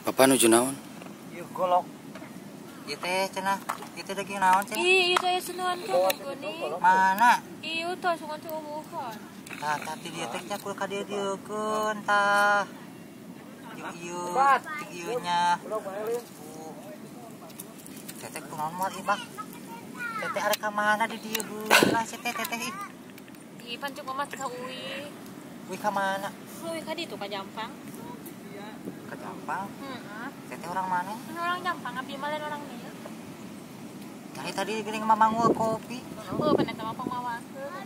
Papa nuju naon? Ieu golok. Ieu teh cenah, ieu teh daging naon cenah? Ieu teh senuan ka goni. Mana? Ieu teh sungan teh umuhan. Tah tapi dia teh nya kudu ka dieukeun tah. Ieu ieu nya. Teteh kunaon moal ibak? Teteh arek ka mana di dieu heula si teteh ih. Di pancung omah ka uwi. Uwi ka mana? Uwi ka ditu ka Jampang. Ka Jampang. Heeh. Teteh orang mana? Orang Jampang abi mah lain orang ieu. Tadi geuning mamangul kopi. Oh, pernah sama pemawakeun.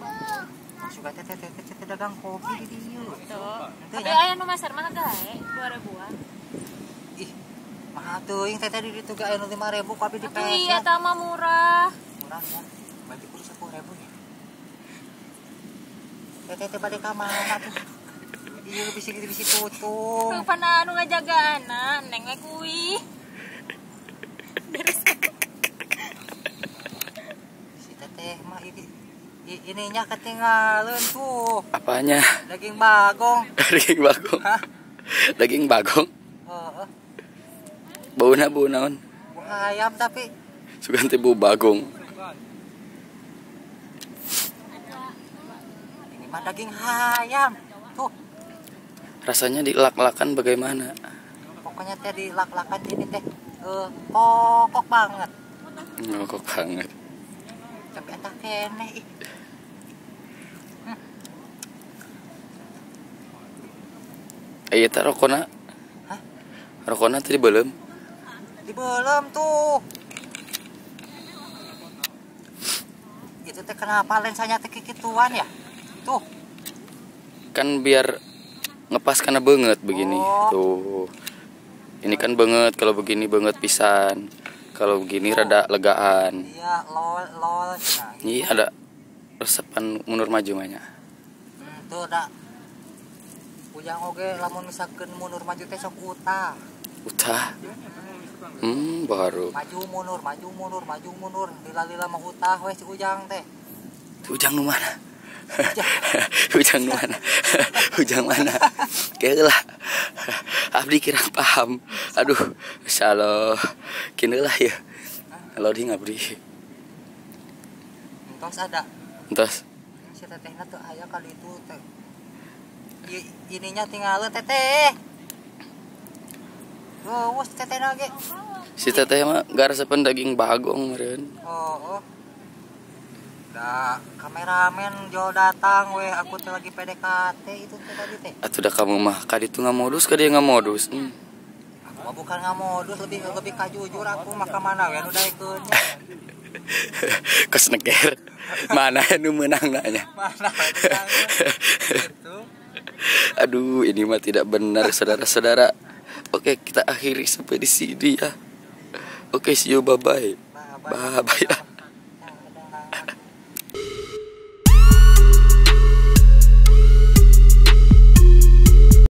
Suka teteh dagang kopi di dieu. Tuh. Tapi aya nu maser mah gae 2000-an. Ih, mahal teuing teteh di ditu ge aya nu 5.000 kopi di Atuh PS. iya tah mah murah. Murah ya. Berarti kudu 10.000 ya. Teteh bade ka mana tuh? Ieu bisi tutung. Tuh pana anu ngajagaana, neng we kuwi. Si teteh mah ininya ketinggalan tuh. Apanya? Daging bagong. Daging bagong. Hah? Daging bagong. Heeh. Bauna bau naon? Bau ayam tapi Sugan teh bau bagong. ini mah daging ayam. Tuh, Rasanya dilak-lakan bagaimana? pokoknya teh dilak-lakan ini teh kokok banget. Ngokok banget. Tapi entah kene ih. Iya teh rokona. Hah? Rokona tadi belum. Dibelem tuh. Itu teh kenapa lensanya teh kikituan ya? Tuh. Kan biar ngepas karena banget begini. Oh. Tuh. Ini kan banget, kalau begini banget pisan. Kalau begini rada legaan. Iya, lol cenah. Iya ada resepan mundur maju mahnya. Tuh da. Ujang oge lamun misalkeun mundur maju teh sok utah. Utah. Baru. Maju mundur. Lila-lila mah utah we si Ujang teh. Ujang nu mana? Ujang nu mana? Ujang mana? Keulah. Abdi kira paham. Aduh, insyaallah. Kinelah ya. Loading abdi. Entos ada. Entos. Si tetehna tuh aya kali itu teh. Ininya tinggalin teteh. Wus tetehna ge. Si teteh mah gak resepan daging bagong meureun. Oh. Da kameramen jo datang we aku teh lagi PDKT itu teh tadi teh. Atuh da kamu mah kaditu ngamodus ka dia ngamodus. Aku mah bukan ngamodus lebih ka jujur aku mah ka mana we nu daekeun nya. Kos neger. Mana nu meunang nanya. Mana gitu. Aduh, ini mah tidak benar saudara-saudara. Oke, kita akhiri sampai di sini ya. Oke, see you, bye-bye. Bye-bye.